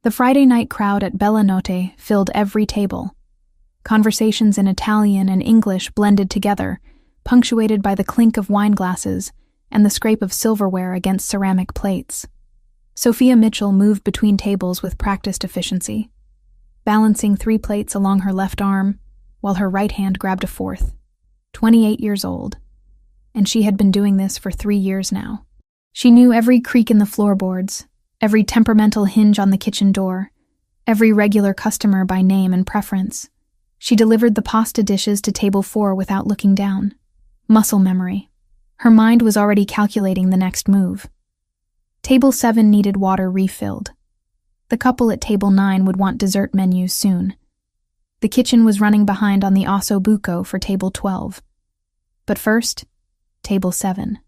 The Friday night crowd at Bella Notte filled every table. Conversations in Italian and English blended together, punctuated by the clink of wine glasses and the scrape of silverware against ceramic plates. Sophia Mitchell moved between tables with practiced efficiency, balancing 3 plates along her left arm while her right hand grabbed a 4th. 28 years old, and she had been doing this for 3 years now. She knew every creak in the floorboards, every temperamental hinge on the kitchen door, every regular customer by name and preference. She delivered the pasta dishes to table 4 without looking down. Muscle memory. Her mind was already calculating the next move. Table 7 needed water refilled. The couple at table 9 would want dessert menus soon. The kitchen was running behind on the osso buco for table 12. But first, table 7.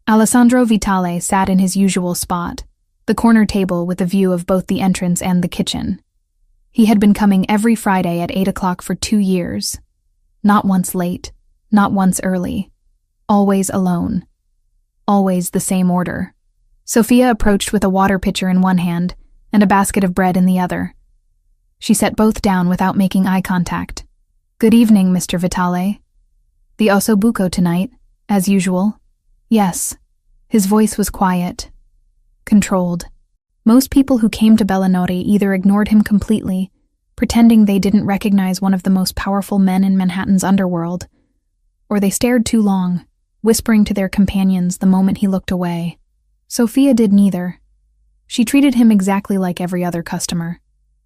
Alessandro Vitale sat in his usual spot, the corner table with a view of both the entrance and the kitchen. He had been coming every Friday at 8 o'clock for 2 years. Not once late, not once early. Always alone. Always the same order. Sophia approached with a water pitcher in one hand and a basket of bread in the other. She set both down without making eye contact. "Good evening, Mr. Vitale. The osso buco tonight, as usual?" "Yes." His voice was quiet, controlled. Most people who came to Bella Notte either ignored him completely, pretending they didn't recognize one of the most powerful men in Manhattan's underworld, or they stared too long, whispering to their companions the moment he looked away. Sophia did neither. She treated him exactly like every other customer.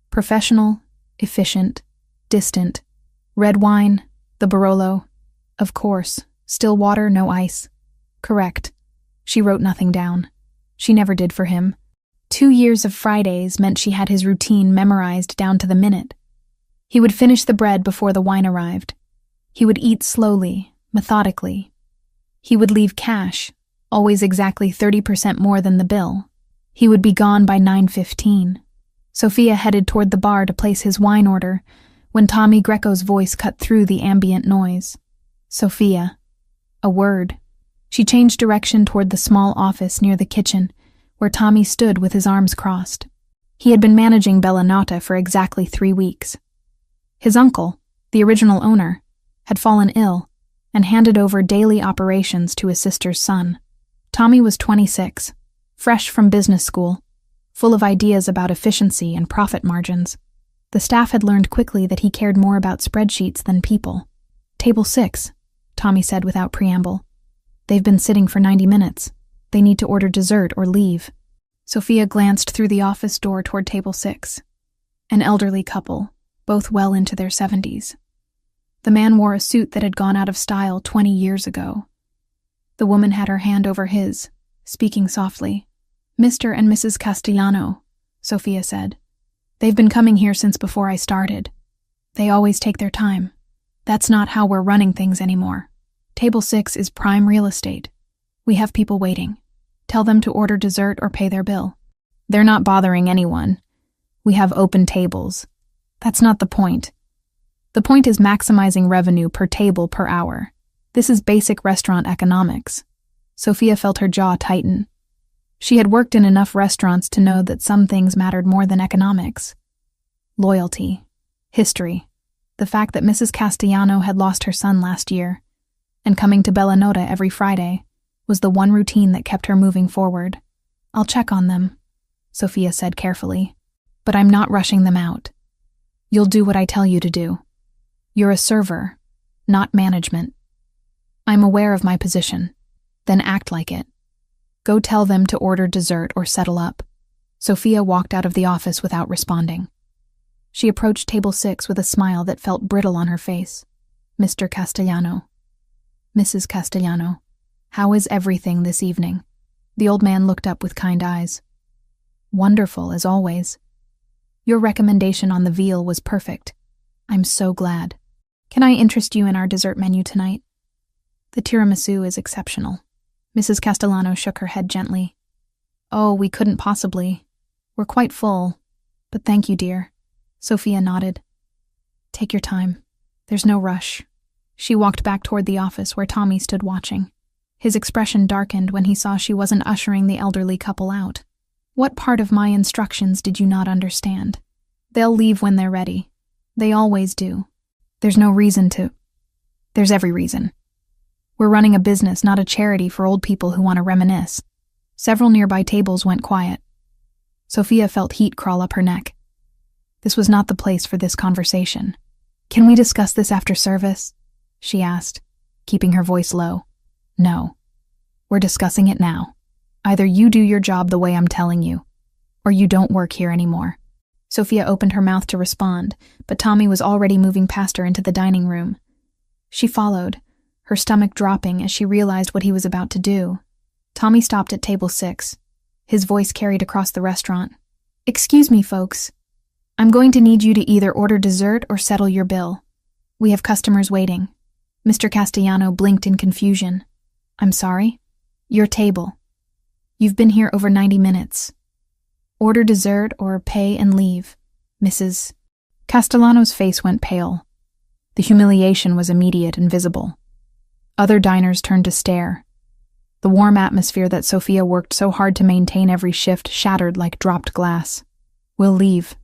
Professional, efficient, distant. Red wine, the Barolo. Of course, still water, no ice. Correct. She wrote nothing down. She never did for him. 2 years of Fridays meant she had his routine memorized down to the minute. He would finish the bread before the wine arrived. He would eat slowly, methodically. He would leave cash, always exactly 30% more than the bill. He would be gone by 9:15. Sophia headed toward the bar to place his wine order when Tommy Greco's voice cut through the ambient noise. "Sophia." A word. She changed direction toward the small office near the kitchen, where Tommy stood with his arms crossed. He had been managing Bella Notte for exactly 3 weeks. His uncle, the original owner, had fallen ill and handed over daily operations to his sister's son. Tommy was 26, fresh from business school, full of ideas about efficiency and profit margins. The staff had learned quickly that he cared more about spreadsheets than people. "Table 6, Tommy said without preamble. "They've been sitting for 90 minutes. They need to order dessert or leave." Sophia glanced through the office door toward table 6. An elderly couple, both well into their 70s. The man wore a suit that had gone out of style 20 years ago. The woman had her hand over his, speaking softly. "Mr. and Mrs. Castellano," Sophia said. "They've been coming here since before I started. They always take their time. That's not how we're running things anymore. Table 6 is prime real estate. We have people waiting. Tell them to order dessert or pay their bill. They're not bothering anyone. We have open tables. That's not the point. The point is maximizing revenue per table per hour. This is basic restaurant economics." Sophia felt her jaw tighten. She had worked in enough restaurants to know that some things mattered more than economics. Loyalty, history, the fact that Mrs. Castellano had lost her son last year, and coming to Bella Notte every Friday was the one routine that kept her moving forward. "I'll check on them," Sophia said carefully, "but I'm not rushing them out. You'll do what I tell you to do. You're a server, not management. I'm aware of my position. Then act like it. Go tell them to order dessert or settle up." Sophia walked out of the office without responding. She approached table 6 with a smile that felt brittle on her face. "Mr. Castellano. Mrs. Castellano. How is everything this evening?" The old man looked up with kind eyes. "Wonderful, as always. Your recommendation on the veal was perfect. I'm so glad. Can I interest you in our dessert menu tonight? The tiramisu is exceptional." Mrs. Castellano shook her head gently. "Oh, we couldn't possibly. We're quite full. But thank you, dear." Sophia nodded. "Take your time. There's no rush." She walked back toward the office where Tommy stood watching. His expression darkened when he saw she wasn't ushering the elderly couple out. What part of my instructions did you not understand? They'll leave when they're ready. They always do. There's no reason to. There's every reason. We're running a business, not a charity for old people who want to reminisce. Several nearby tables went quiet. Sophia felt heat crawl up her neck. This was not the place for this conversation. Can we discuss this after service? She asked, keeping her voice low. No. We're discussing it now. Either you do your job the way I'm telling you, or you don't work here anymore. Sophia opened her mouth to respond, but Tommy was already moving past her into the dining room. She followed, her stomach dropping as she realized what he was about to do. Tommy stopped at table 6. His voice carried across the restaurant. Excuse me, folks. I'm going to need you to either order dessert or settle your bill. We have customers waiting. Mr. Castellano blinked in confusion. I'm sorry? Your table. You've been here over 90 minutes. Order dessert or pay and leave, Mrs. Castellano's face went pale. The humiliation was immediate and visible. Other diners turned to stare. The warm atmosphere that Sophia worked so hard to maintain every shift shattered like dropped glass. We'll leave,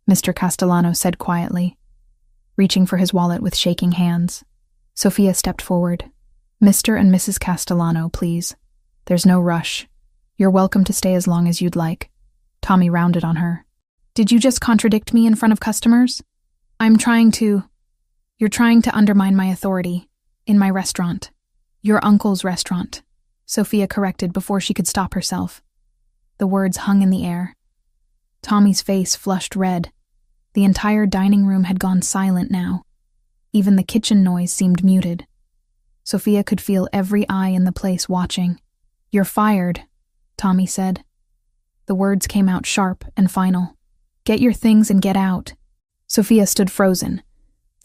Mr. Castellano said quietly, reaching for his wallet with shaking hands. Sophia stepped forward. Mr. and Mrs. Castellano, please. There's no rush. You're welcome to stay as long as you'd like. Tommy rounded on her. Did you just contradict me in front of customers? You're trying to undermine my authority. In my restaurant. Your uncle's restaurant, Sophia corrected before she could stop herself. The words hung in the air. Tommy's face flushed red. The entire dining room had gone silent now. Even the kitchen noise seemed muted. Sophia could feel every eye in the place watching. You're fired, Tommy said. The words came out sharp and final. Get your things and get out. Sophia stood frozen.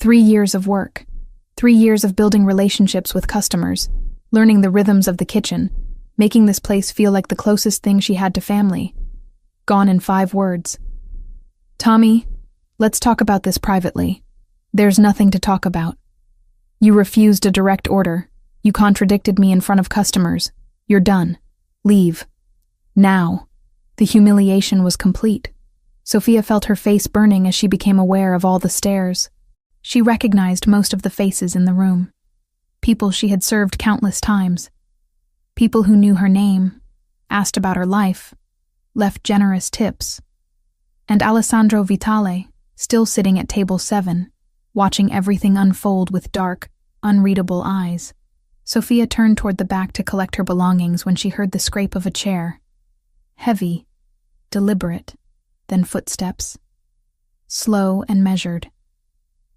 3 years of work. 3 years of building relationships with customers, learning the rhythms of the kitchen, making this place feel like the closest thing she had to family. Gone in 5 words. Tommy, let's talk about this privately. There's nothing to talk about. You refused a direct order. You contradicted me in front of customers. You're done. Leave. Now. The humiliation was complete. Sophia felt her face burning as she became aware of all the stares. She recognized most of the faces in the room. People she had served countless times. People who knew her name, asked about her life, left generous tips. And Alessandro Vitale, still sitting at table 7, watching everything unfold with dark, unreadable eyes. Sophia turned toward the back to collect her belongings when she heard the scrape of a chair. Heavy, deliberate, then footsteps. Slow and measured.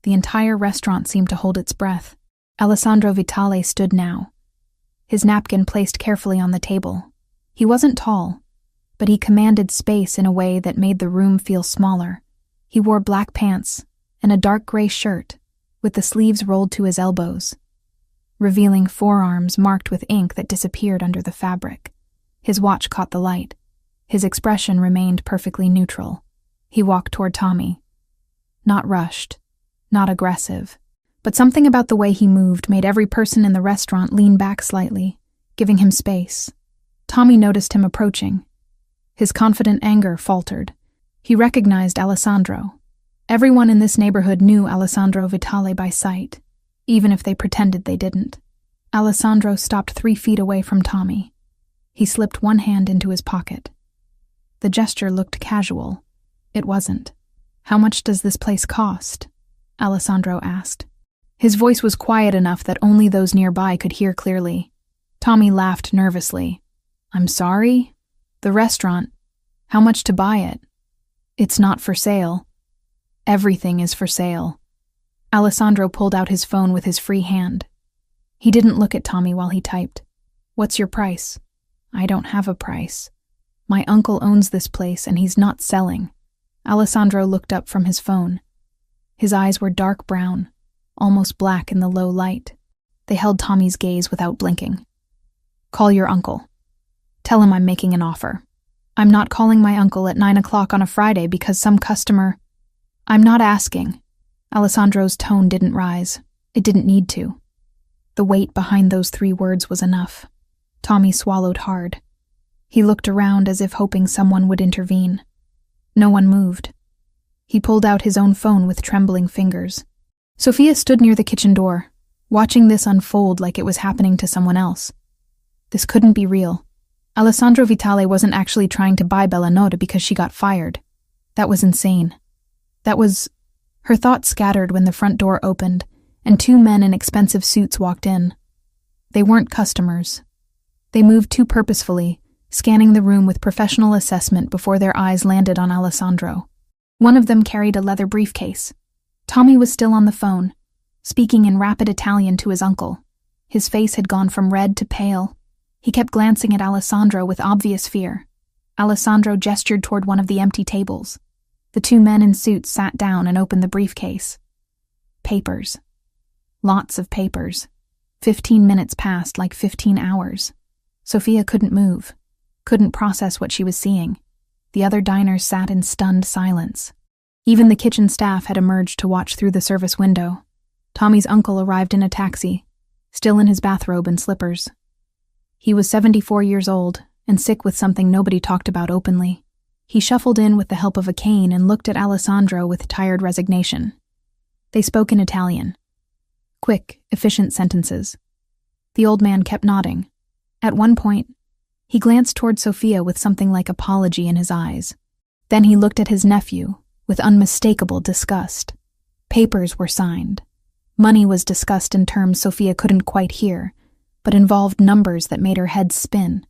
The entire restaurant seemed to hold its breath. Alessandro Vitale stood now, his napkin placed carefully on the table. He wasn't tall, but he commanded space in a way that made the room feel smaller. He wore black pants and a dark gray shirt, with the sleeves rolled to his elbows, revealing forearms marked with ink that disappeared under the fabric. His watch caught the light. His expression remained perfectly neutral. He walked toward Tommy. Not rushed. Not aggressive, but something about the way he moved made every person in the restaurant lean back slightly, giving him space. Tommy noticed him approaching. His confident anger faltered. He recognized Alessandro. Everyone in this neighborhood knew Alessandro Vitale by sight, even if they pretended they didn't. Alessandro stopped 3 feet away from Tommy. He slipped one hand into his pocket. The gesture looked casual. It wasn't. How much does this place cost? Alessandro asked. His voice was quiet enough that only those nearby could hear clearly. Tommy laughed nervously. I'm sorry? The restaurant. How much to buy it? It's not for sale. Everything is for sale. Alessandro pulled out his phone with his free hand. He didn't look at Tommy while he typed. What's your price? I don't have a price. My uncle owns this place and he's not selling. Alessandro looked up from his phone. His eyes were dark brown, almost black in the low light. They held Tommy's gaze without blinking. Call your uncle. Tell him I'm making an offer. I'm not calling my uncle at 9 o'clock on a Friday because some customer... I'm not asking. Alessandro's tone didn't rise. It didn't need to. The weight behind those 3 words was enough. Tommy swallowed hard. He looked around as if hoping someone would intervene. No one moved. He pulled out his own phone with trembling fingers. Sofia stood near the kitchen door, watching this unfold like it was happening to someone else. This couldn't be real. Alessandro Vitale wasn't actually trying to buy Bellanotte because she got fired. That was insane. Her thoughts scattered when the front door opened and two men in expensive suits walked in. They weren't customers. They moved too purposefully, scanning the room with professional assessment before their eyes landed on Alessandro. One of them carried a leather briefcase. Tommy was still on the phone, speaking in rapid Italian to his uncle. His face had gone from red to pale. He kept glancing at Alessandro with obvious fear. Alessandro gestured toward one of the empty tables. The two men in suits sat down and opened the briefcase. Papers. Lots of papers. 15 minutes passed like 15 hours. Sofia couldn't move, couldn't process what she was seeing. The other diners sat in stunned silence. Even the kitchen staff had emerged to watch through the service window. Tommy's uncle arrived in a taxi, still in his bathrobe and slippers. He was 74 years old and sick with something nobody talked about openly. He shuffled in with the help of a cane and looked at Alessandro with tired resignation. They spoke in Italian. Quick, efficient sentences. The old man kept nodding. At one point, he glanced toward Sofia with something like apology in his eyes. Then he looked at his nephew with unmistakable disgust. Papers were signed. Money was discussed in terms Sofia couldn't quite hear, but involved numbers that made her head spin.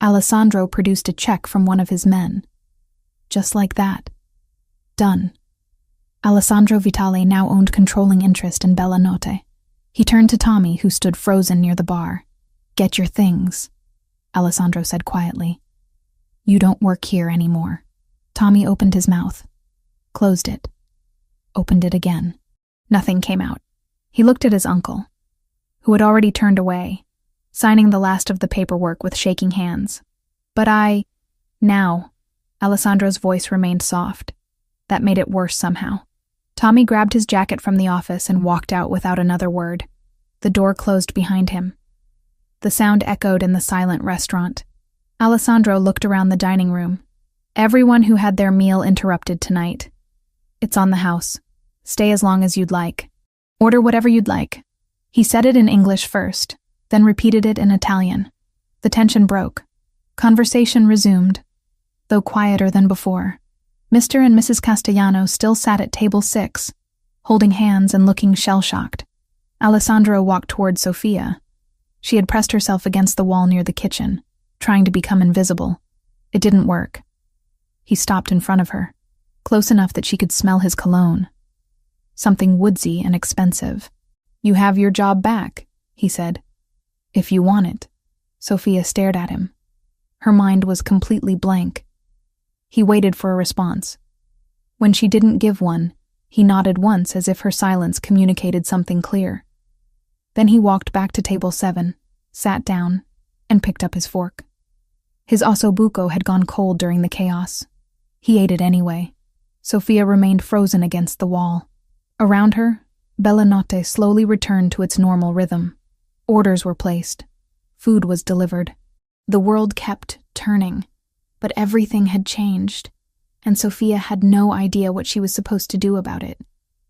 Alessandro produced a check from one of his men. Just like that. Done. Alessandro Vitale now owned controlling interest in Bellanotte. He turned to Tommy, who stood frozen near the bar. "Get your things," Alessandro said quietly. "You don't work here anymore." Tommy opened his mouth, closed it, opened it again. Nothing came out. He looked at his uncle, who had already turned away, signing the last of the paperwork with shaking hands. Now, Alessandro's voice remained soft. That made it worse somehow. Tommy grabbed his jacket from the office and walked out without another word. The door closed behind him. The sound echoed in the silent restaurant. Alessandro looked around the dining room. Everyone who had their meal interrupted tonight. "It's on the house. Stay as long as you'd like. Order whatever you'd like." He said it in English first, then repeated it in Italian. The tension broke. Conversation resumed, though quieter than before. Mr. and Mrs. Castellano still sat at table 6, holding hands and looking shell-shocked. Alessandro walked toward Sofia. She had pressed herself against the wall near the kitchen, trying to become invisible. It didn't work. He stopped in front of her, close enough that she could smell his cologne. Something woodsy and expensive. "You have your job back," he said. "If you want it." Sofia stared at him. Her mind was completely blank. He waited for a response. When she didn't give one, he nodded once as if her silence communicated something clear. Then he walked back to table 7, sat down, and picked up his fork. His ossobuco had gone cold during the chaos. He ate it anyway. Sofia remained frozen against the wall. Around her, Bellanotte slowly returned to its normal rhythm. Orders were placed. Food was delivered. The world kept turning, but everything had changed, and Sofia had no idea what she was supposed to do about it.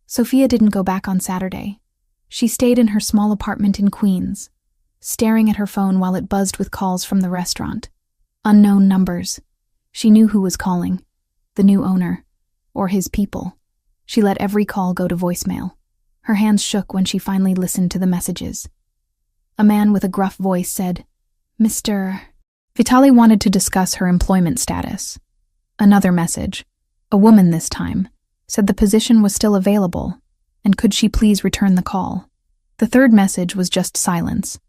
Sofia didn't go back on Saturday. She stayed in her small apartment in Queens, staring at her phone while it buzzed with calls from the restaurant. Unknown numbers. She knew who was calling. The new owner, or his people. She let every call go to voicemail. Her hands shook when she finally listened to the messages. A man with a gruff voice said, "Mr." Vitale wanted to discuss her employment status. Another message, a woman this time, said the position was still available, and could she please return the call. The third message was just silence.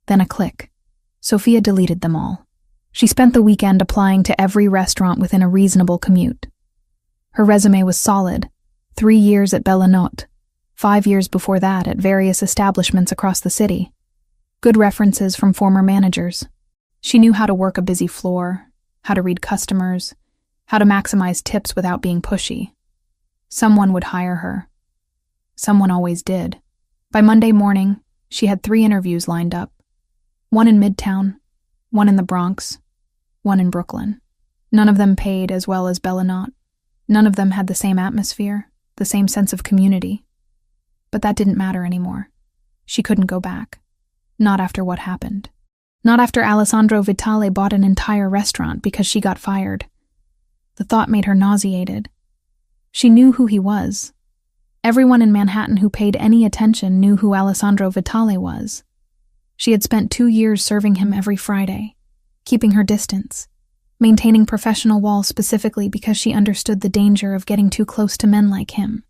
Then a click. Sofia deleted them all. She spent the weekend applying to every restaurant within a reasonable commute. Her resume was solid. 3 years at Bellanotte, 5 years before that at various establishments across the city. Good references from former managers. She knew how to work a busy floor, how to read customers, how to maximize tips without being pushy. Someone would hire her. Someone always did. By Monday morning, she had 3 interviews lined up. One in Midtown, one in the Bronx, one in Brooklyn. None of them paid as well as Billionaire. None of them had the same atmosphere, the same sense of community. But that didn't matter anymore. She couldn't go back. Not after what happened. Not after Alessandro Vitale bought an entire restaurant because she got fired. The thought made her nauseated. She knew who he was. Everyone in Manhattan who paid any attention knew who Alessandro Vitale was. She had spent 2 years serving him every Friday, keeping her distance, maintaining professional walls specifically because she understood the danger of getting too close to men like him.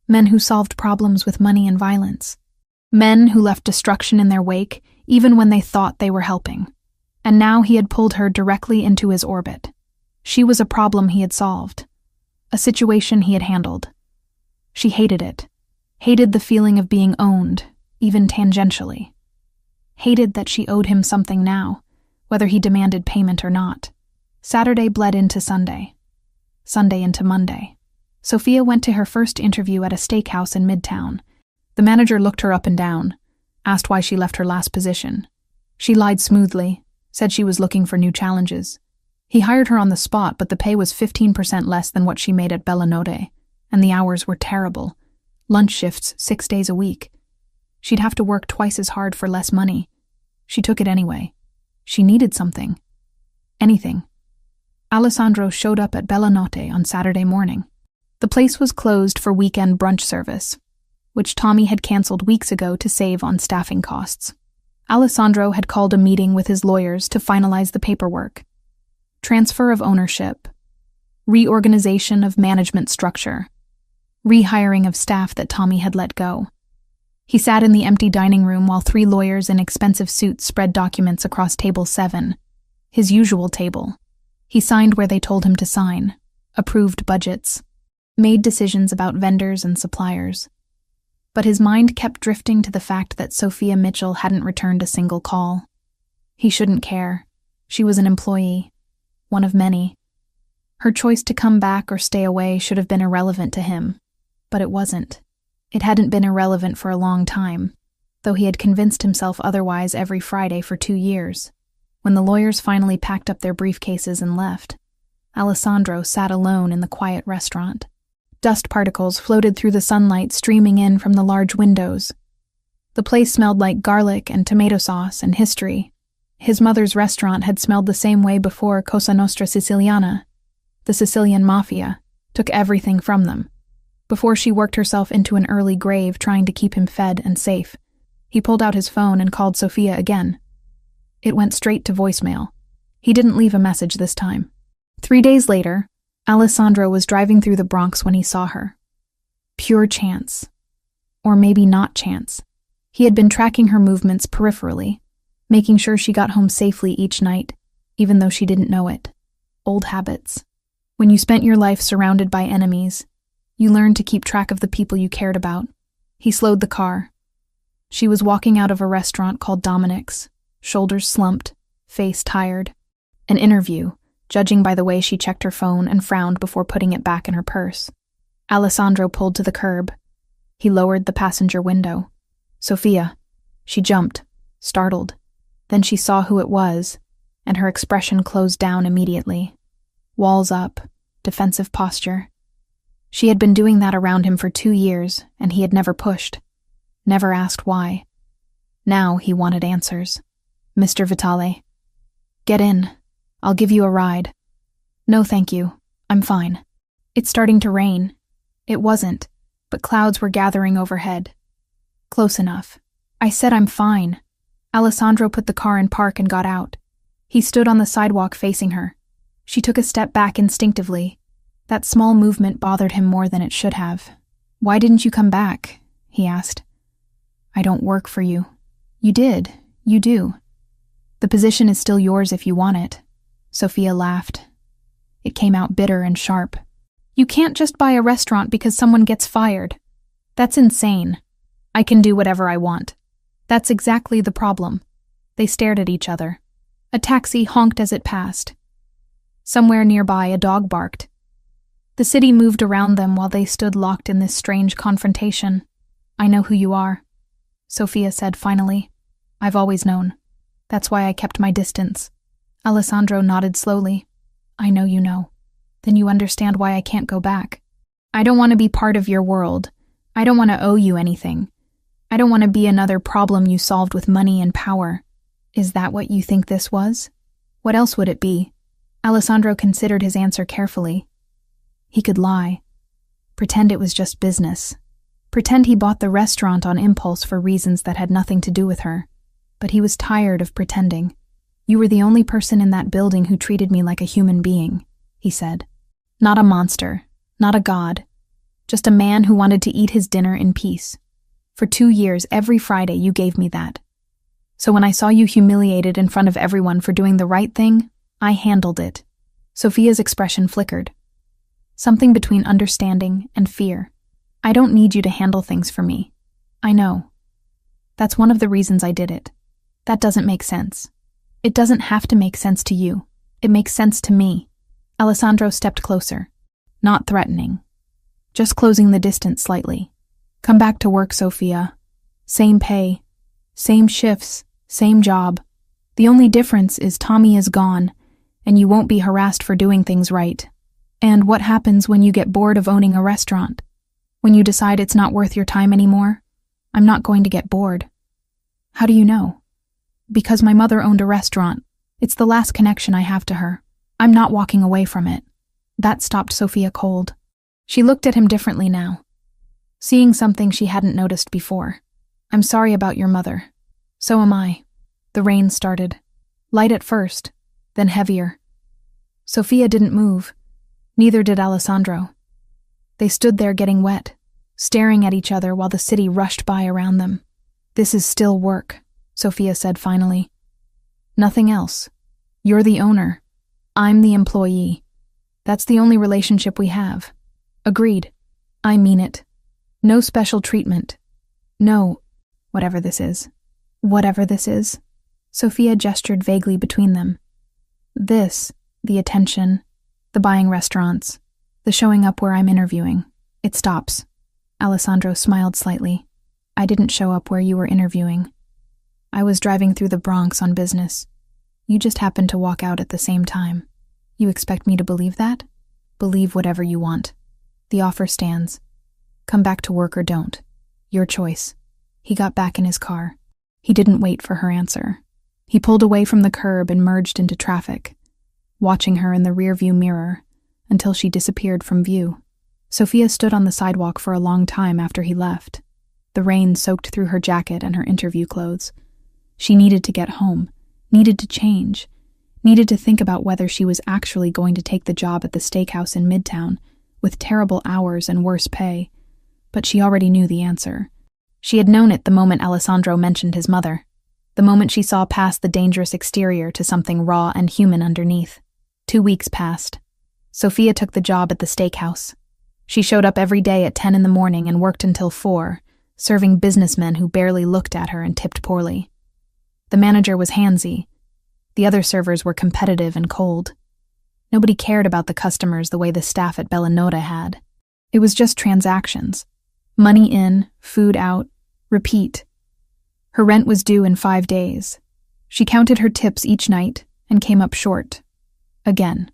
Men who solved problems with money and violence. Men who left destruction in their wake even when they thought they were helping. And now he had pulled her directly into his orbit. She was a problem he had solved. A situation he had handled. She hated it. Hated the feeling of being owned, even tangentially. Hated that she owed him something now, whether he demanded payment or not. Saturday bled into Sunday. Sunday into Monday. Sophia went to her first interview at a steakhouse in Midtown. The manager looked her up and down, asked why she left her last position. She lied smoothly, said she was looking for new challenges. He hired her on the spot, but the pay was 15% less than what she made at Bellinote, and the hours were terrible. Lunch shifts 6 days a week. She'd have to work twice as hard for less money. She took it anyway. She needed something. Anything. Alessandro showed up at Bellinote on Saturday morning. The place was closed for weekend brunch service, which Tommy had canceled weeks ago to save on staffing costs. Alessandro had called a meeting with his lawyers to finalize the paperwork. Transfer of ownership. Reorganization of management structure. Rehiring of staff that Tommy had let go. He sat in the empty dining room while 3 lawyers in expensive suits spread documents across table 7, his usual table. He signed where they told him to sign, approved budgets, made decisions about vendors and suppliers. But his mind kept drifting to the fact that Sophia Mitchell hadn't returned a single call. He shouldn't care. She was an employee, one of many. Her choice to come back or stay away should have been irrelevant to him, but it wasn't. It hadn't been irrelevant for a long time, though he had convinced himself otherwise every Friday for 2 years. When the lawyers finally packed up their briefcases and left, Alessandro sat alone in the quiet restaurant. Dust particles floated through the sunlight streaming in from the large windows. The place smelled like garlic and tomato sauce and history. His mother's restaurant had smelled the same way before Cosa Nostra Siciliana. The Sicilian Mafia took everything from them. Before she worked herself into an early grave trying to keep him fed and safe, he pulled out his phone and called Sophia again. It went straight to voicemail. He didn't leave a message this time. 3 days later, Alessandro was driving through the Bronx when he saw her. Pure chance. Or maybe not chance. He had been tracking her movements peripherally, making sure she got home safely each night, even though she didn't know it. Old habits. When you spent your life surrounded by enemies, you learned to keep track of the people you cared about. He slowed the car. She was walking out of a restaurant called Dominic's, shoulders slumped, face tired. An interview, judging by the way she checked her phone and frowned before putting it back in her purse. Alessandro pulled to the curb. He lowered the passenger window. Sophia. She jumped, startled. Then she saw who it was, and her expression closed down immediately. Walls up, defensive posture. She had been doing that around him for 2 years, and he had never pushed, never asked why. Now he wanted answers. Mr. Vitale. Get in. I'll give you a ride. No, thank you. I'm fine. It's starting to rain. It wasn't, but clouds were gathering overhead. Close enough. I said I'm fine. Alessandro put the car in park and got out. He stood on the sidewalk facing her. She took a step back instinctively. That small movement bothered him more than it should have. Why didn't you come back? He asked. I don't work for you. You did. You do. The position is still yours if you want it. Sophia laughed. It came out bitter and sharp. You can't just buy a restaurant because someone gets fired. That's insane. I can do whatever I want. That's exactly the problem. They stared at each other. A taxi honked as it passed. Somewhere nearby, a dog barked. The city moved around them while they stood locked in this strange confrontation. I know who you are, Sophia said finally. I've always known. That's why I kept my distance. Alessandro nodded slowly. I know you know. Then you understand why I can't go back. I don't want to be part of your world. I don't want to owe you anything. I don't want to be another problem you solved with money and power. Is that what you think this was? What else would it be? Alessandro considered his answer carefully. He could lie. Pretend it was just business. Pretend he bought the restaurant on impulse for reasons that had nothing to do with her. But he was tired of pretending. You were the only person in that building who treated me like a human being, he said. Not a monster, not a god. Just a man who wanted to eat his dinner in peace. For 2 years, every Friday, you gave me that. So when I saw you humiliated in front of everyone for doing the right thing, I handled it. Sophia's expression flickered. Something between understanding and fear. I don't need you to handle things for me. I know. That's one of the reasons I did it. That doesn't make sense. It doesn't have to make sense to you. It makes sense to me. Alessandro stepped closer. Not threatening. Just closing the distance slightly. Come back to work, Sophia. Same pay. Same shifts. Same job. The only difference is Tommy is gone, and you won't be harassed for doing things right. And what happens when you get bored of owning a restaurant? When you decide it's not worth your time anymore? I'm not going to get bored. How do you know? Because my mother owned a restaurant. It's the last connection I have to her. I'm not walking away from it. That stopped Sophia cold. She looked at him differently now, seeing something she hadn't noticed before. I'm sorry about your mother. So am I. The rain started. Light at first, then heavier. Sophia didn't move. Neither did Alessandro. They stood there getting wet, staring at each other while the city rushed by around them. This is still work, Sophia said finally. Nothing else. You're the owner. I'm the employee. That's the only relationship we have. Agreed. I mean it. No special treatment. No, whatever this is. Whatever this is. Sophia gestured vaguely between them. This, the attention, the buying restaurants, the showing up where I'm interviewing. It stops. Alessandro smiled slightly. I didn't show up where you were interviewing. I was driving through the Bronx on business. You just happened to walk out at the same time. You expect me to believe that? Believe whatever you want. The offer stands. Come back to work or don't. Your choice. He got back in his car. He didn't wait for her answer. He pulled away from the curb and merged into traffic, watching her in the rearview mirror until she disappeared from view. Sophia stood on the sidewalk for a long time after he left. The rain soaked through her jacket and her interview clothes. She needed to get home, needed to change, needed to think about whether she was actually going to take the job at the steakhouse in Midtown, with terrible hours and worse pay. But she already knew the answer. She had known it the moment Alessandro mentioned his mother, the moment she saw past the dangerous exterior to something raw and human underneath. 2 weeks passed. Sophia took the job at the steakhouse. She showed up every day at 10 in the morning and worked until 4, serving businessmen who barely looked at her and tipped poorly. The manager was handsy. The other servers were competitive and cold. Nobody cared about the customers the way the staff at Billionaire had. It was just transactions. Money in, food out, repeat. Her rent was due in 5 days. She counted her tips each night and came up short. Again.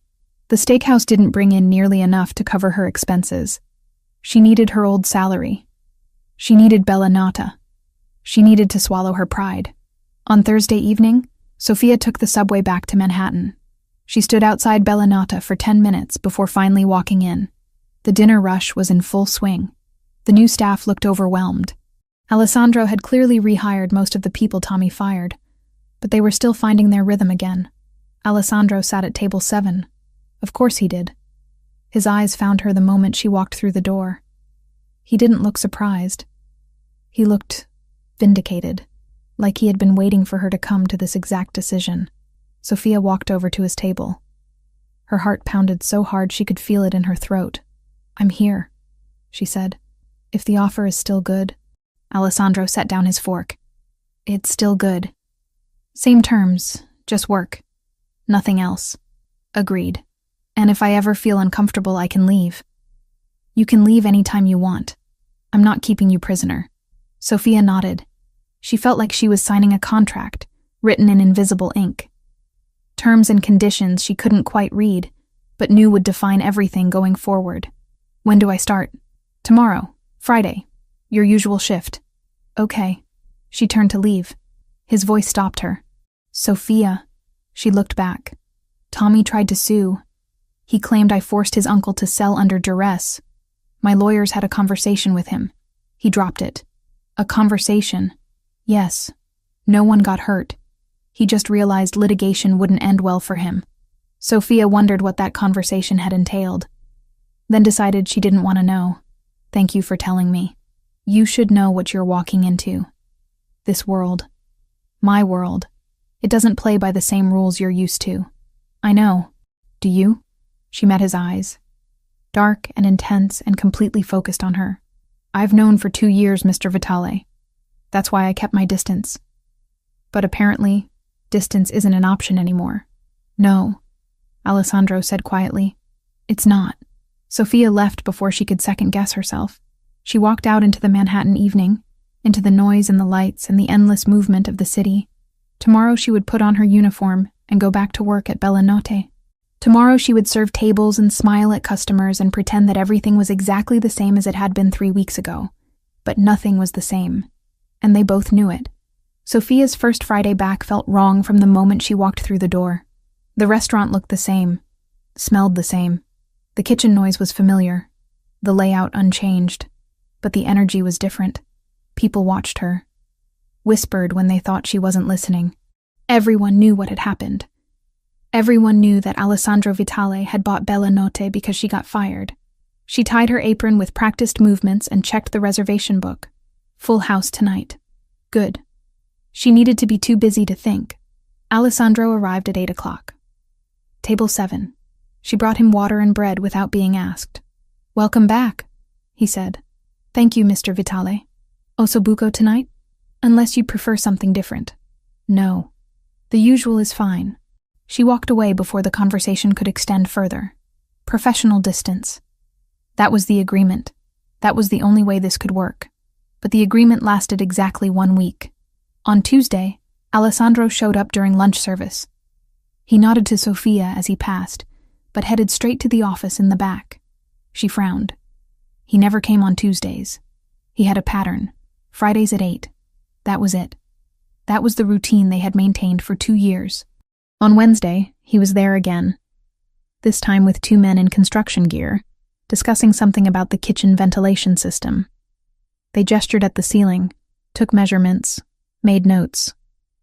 The steakhouse didn't bring in nearly enough to cover her expenses. She needed her old salary. She needed Bellinotta. She needed to swallow her pride. On Thursday evening, Sophia took the subway back to Manhattan. She stood outside Bellinotta for 10 minutes before finally walking in. The dinner rush was in full swing. The new staff looked overwhelmed. Alessandro had clearly rehired most of the people Tommy fired, but they were still finding their rhythm again. Alessandro sat at table 7. Of course he did. His eyes found her the moment she walked through the door. He didn't look surprised. He looked vindicated, like he had been waiting for her to come to this exact decision. Sophia walked over to his table. Her heart pounded so hard she could feel it in her throat. I'm here, she said. If the offer is still good. Alessandro set down his fork. It's still good. Same terms, just work. Nothing else. Agreed. And if I ever feel uncomfortable, I can leave. You can leave anytime you want. I'm not keeping you prisoner. Sophia nodded. She felt like she was signing a contract, written in invisible ink. terms and conditions she couldn't quite read, but knew would define everything going forward. When do I start? Tomorrow, Friday. Your usual shift. Okay. She turned to leave. His voice stopped her. Sophia. She looked back. Tommy tried to sue. He claimed I forced his uncle to sell under duress. My lawyers had a conversation with him. He dropped it. A conversation. Yes. No one got hurt. He just realized litigation wouldn't end well for him. Sophia wondered what that conversation had entailed, then decided she didn't want to know. Thank you for telling me. You should know what you're walking into. This world. My world. It doesn't play by the same rules you're used to. I know. Do you? She met his eyes. Dark and intense and completely focused on her. I've known for 2 years, Mr. Vitale. That's why I kept my distance. But apparently, distance isn't an option anymore. No, Alessandro said quietly. It's not. Sophia left before she could second-guess herself. She walked out into the Manhattan evening, into the noise and the lights and the endless movement of the city. Tomorrow she would put on her uniform and go back to work at Bellinote. Tomorrow she would serve tables and smile at customers and pretend that everything was exactly the same as it had been 3 weeks ago. But nothing was the same, and they both knew it. Sophia's first Friday back felt wrong from the moment she walked through the door. The restaurant looked the same, smelled the same. The kitchen noise was familiar, the layout unchanged, but the energy was different. People watched her, whispered when they thought she wasn't listening. Everyone knew what had happened. Everyone knew that Alessandro Vitale had bought Bellinote because she got fired. She tied her apron with practiced movements and checked the reservation book. Full house tonight. Good. She needed to be too busy to think. Alessandro arrived at 8 o'clock. Table 7. She brought him water and bread without being asked. Welcome back, he said. Thank you, Mr. Vitale. Ossobuco tonight? Unless you prefer something different. No. The usual is fine. She walked away before the conversation could extend further. Professional distance. That was the agreement. That was the only way this could work. But the agreement lasted exactly 1 week. On Tuesday, Alessandro showed up during lunch service. He nodded to Sophia as he passed, but headed straight to the office in the back. She frowned. He never came on Tuesdays. He had a pattern. Fridays at 8. That was it. That was the routine they had maintained for 2 years. On Wednesday, he was there again. This time with 2 men in construction gear, discussing something about the kitchen ventilation system. They gestured at the ceiling, took measurements, made notes.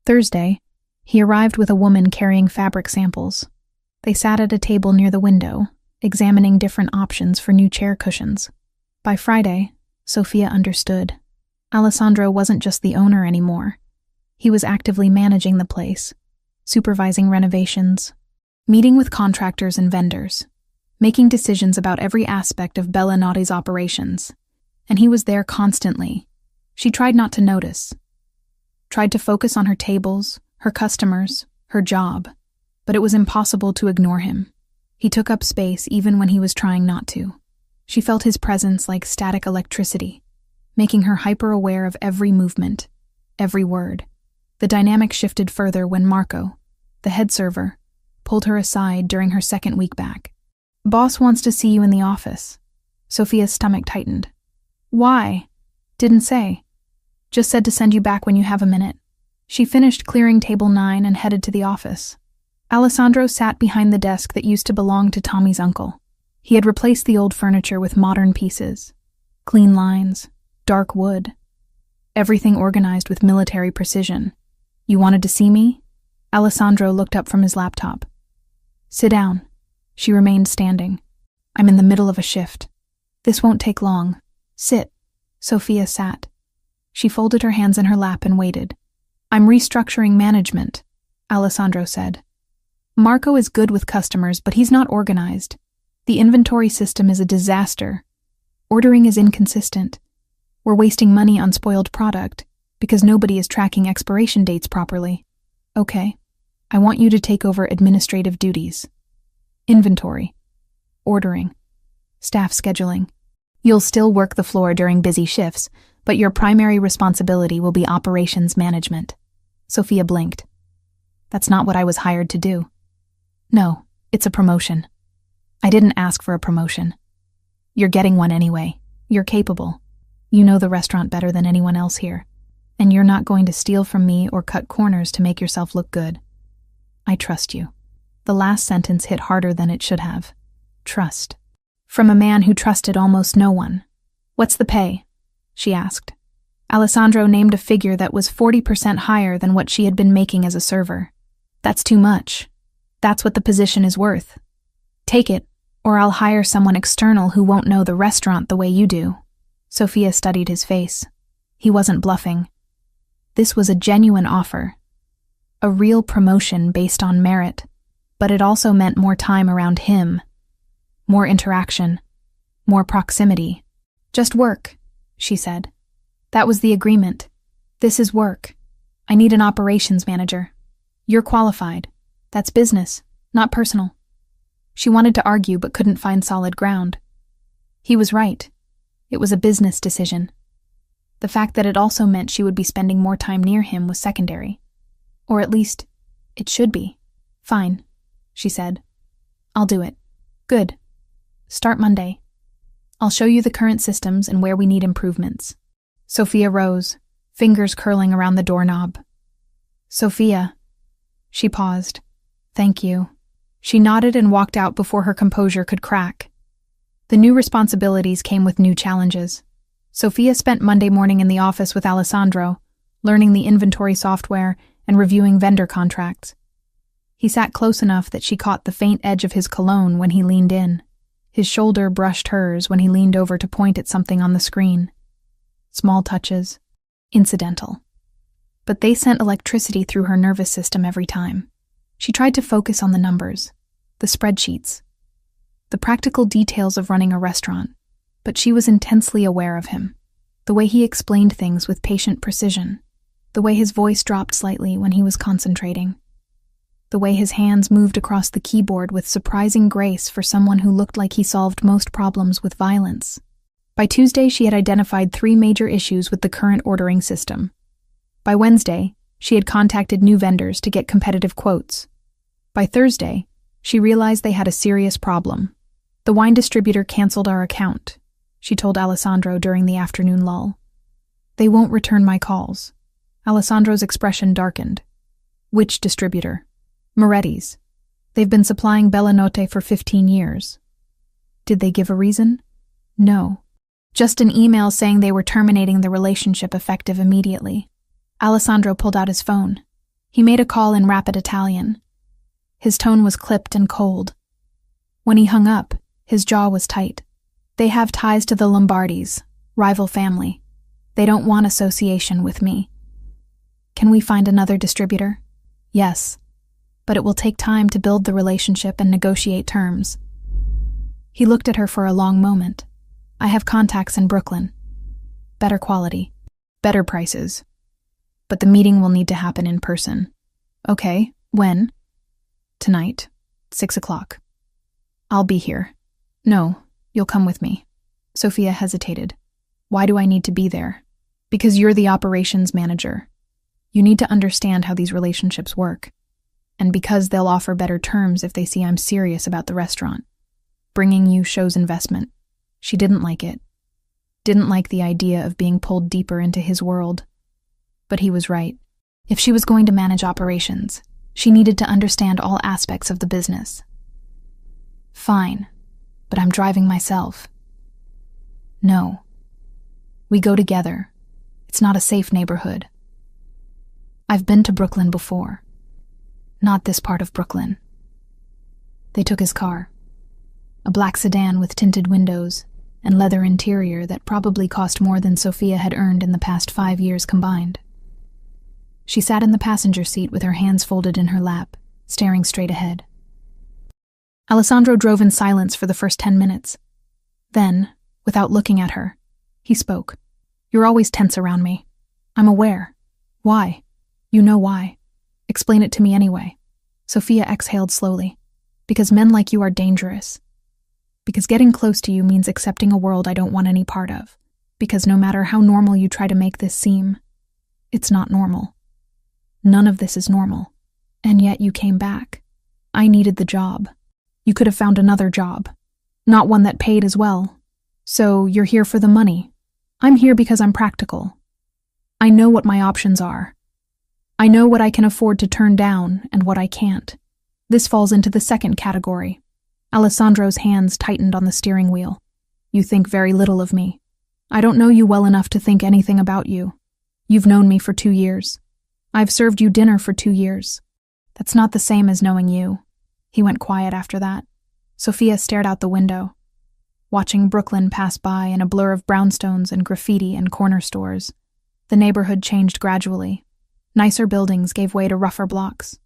Thursday, he arrived with a woman carrying fabric samples. They sat at a table near the window, examining different options for new chair cushions. By Friday, Sophia understood. Alessandro wasn't just the owner anymore. He was actively managing the place, supervising renovations, meeting with contractors and vendors, making decisions about every aspect of Bellinote's operations. And he was there constantly. She tried not to notice. Tried to focus on her tables, her customers, her job, but it was impossible to ignore him. He took up space even when he was trying not to. She felt his presence like static electricity, making her hyper-aware of every movement, every word. The dynamic shifted further when Marco, the head server, pulled her aside during her second week back. Boss wants to see you in the office. Sophia's stomach tightened. Why? Didn't say. Just said to send you back when you have a minute. She finished clearing table 9 and headed to the office. Alessandro sat behind the desk that used to belong to Tommy's uncle. He had replaced the old furniture with modern pieces. Clean lines, dark wood. Everything organized with military precision. You wanted to see me? Alessandro looked up from his laptop. Sit down. She remained standing. I'm in the middle of a shift. This won't take long. Sit. Sophia sat. She folded her hands in her lap and waited. I'm restructuring management, Alessandro said. Marco is good with customers, but he's not organized. The inventory system is a disaster. Ordering is inconsistent. We're wasting money on spoiled product because nobody is tracking expiration dates properly. Okay. I want you to take over administrative duties. Inventory. Ordering. Staff scheduling. You'll still work the floor during busy shifts, but your primary responsibility will be operations management. Sophia blinked. That's not what I was hired to do. No, it's a promotion. I didn't ask for a promotion. You're getting one anyway. You're capable. You know the restaurant better than anyone else here. And you're not going to steal from me or cut corners to make yourself look good. I trust you. The last sentence hit harder than it should have. Trust. From a man who trusted almost no one. What's the pay? She asked. Alessandro named a figure that was 40% higher than what she had been making as a server. That's too much. That's what the position is worth. Take it, or I'll hire someone external who won't know the restaurant the way you do. Sophia studied his face. He wasn't bluffing. This was a genuine offer. A real promotion based on merit, but it also meant more time around him. More interaction. More proximity. Just work, she said. That was the agreement. This is work. I need an operations manager. You're qualified. That's business, not personal. She wanted to argue but couldn't find solid ground. He was right. It was a business decision. The fact that it also meant she would be spending more time near him was secondary. Or at least, it should be. Fine, she said. I'll do it. Good. Start Monday. I'll show you the current systems and where we need improvements. Sophia rose, fingers curling around the doorknob. Sophia. She paused. Thank you. She nodded and walked out before her composure could crack. The new responsibilities came with new challenges. Sophia spent Monday morning in the office with Alessandro, learning the inventory software and reviewing vendor contracts. He sat close enough that she caught the faint edge of his cologne when he leaned in. His shoulder brushed hers when he leaned over to point at something on the screen. Small touches. Incidental. But they sent electricity through her nervous system every time. She tried to focus on the numbers, the spreadsheets, the practical details of running a restaurant, but she was intensely aware of him, the way he explained things with patient precision, the way his voice dropped slightly when he was concentrating, the way his hands moved across the keyboard with surprising grace for someone who looked like he solved most problems with violence. By Tuesday, she had identified 3 major issues with the current ordering system. By Wednesday, she had contacted new vendors to get competitive quotes. By Thursday, she realized they had a serious problem. The wine distributor canceled our account, she told Alessandro during the afternoon lull. They won't return my calls. Alessandro's expression darkened. Which distributor? Moretti's. They've been supplying Bellanotte for 15 years. Did they give a reason? No. Just an email saying they were terminating the relationship effective immediately. Alessandro pulled out his phone. He made a call in rapid Italian. His tone was clipped and cold. When he hung up, his jaw was tight. They have ties to the Lombardis, rival family. They don't want association with me. Can we find another distributor? Yes, but it will take time to build the relationship and negotiate terms. He looked at her for a long moment. I have contacts in Brooklyn. Better quality, better prices. But the meeting will need to happen in person. Okay, when? Tonight, 6 o'clock. I'll be here. No, you'll come with me. Sophia hesitated. Why do I need to be there? Because you're the operations manager. You need to understand how these relationships work. And because they'll offer better terms if they see I'm serious about the restaurant. Bringing you shows investment. She didn't like it. Didn't like the idea of being pulled deeper into his world. But he was right. If she was going to manage operations, she needed to understand all aspects of the business. Fine, but I'm driving myself. No. We go together. It's not a safe neighborhood. I've been to Brooklyn before. Not this part of Brooklyn. They took his car. A black sedan with tinted windows and leather interior that probably cost more than Sophia had earned in the past 5 years combined. She sat in the passenger seat with her hands folded in her lap, staring straight ahead. Alessandro drove in silence for the first 10 minutes. Then, without looking at her, he spoke. You're always tense around me. I'm aware. Why? You know why. Explain it to me anyway. Sophia exhaled slowly. Because men like you are dangerous. Because getting close to you means accepting a world I don't want any part of. Because no matter how normal you try to make this seem, it's not normal. None of this is normal. And yet you came back. I needed the job. You could have found another job, not one that paid as well. So you're here for the money. I'm here because I'm practical. I know what my options are. I know what I can afford to turn down and what I can't. This falls into the second category. Alessandro's hands tightened on the steering wheel. You think very little of me. I don't know you well enough to think anything about you. You've known me for 2 years. I've served you dinner for 2 years. That's not the same as knowing you. He went quiet after that. Sophia stared out the window, watching Brooklyn pass by in a blur of brownstones and graffiti and corner stores. The neighborhood changed gradually. Nicer buildings gave way to rougher blocks.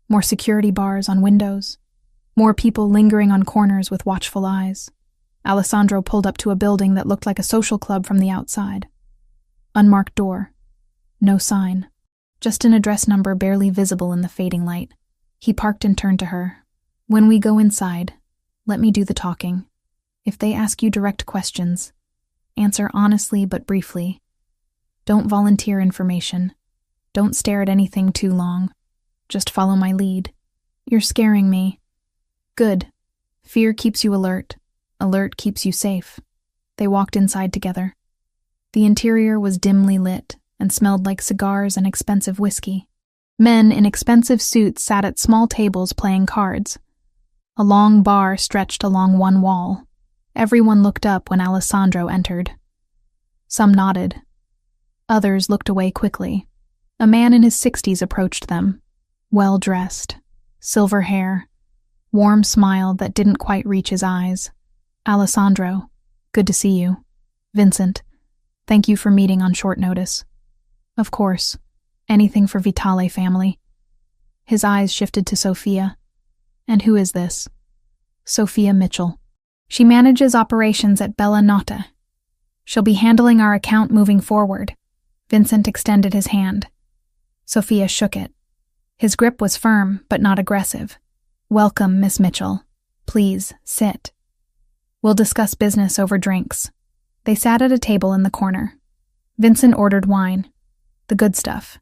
More security bars on windows. More people lingering on corners with watchful eyes. Alessandro pulled up to a building that looked like a social club from the outside. Unmarked door. No sign. Just an address number barely visible in the fading light. He parked and turned to her. When we go inside, let me do the talking. If they ask you direct questions, answer honestly but briefly. Don't volunteer information. Don't stare at anything too long. Just follow my lead. You're scaring me. Good. Fear keeps you alert. Alert keeps you safe. They walked inside together. The interior was dimly lit and smelled like cigars and expensive whiskey. Men in expensive suits sat at small tables playing cards. A long bar stretched along one wall. Everyone looked up when Alessandro entered. Some nodded. Others looked away quickly. A man in his 60s approached them, well-dressed, silver hair, warm smile that didn't quite reach his eyes. Alessandro, good to see you. Vincent, thank you for meeting on short notice. Of course, anything for Vitale family. His eyes shifted to Sophia. And who is this? Sophia Mitchell. She manages operations at Bellinote. She'll be handling our account moving forward. Vincent extended his hand. Sophia shook it. His grip was firm, but not aggressive. Welcome, Miss Mitchell. Please, sit. We'll discuss business over drinks. They sat at a table in the corner. Vincent ordered wine. The good stuff.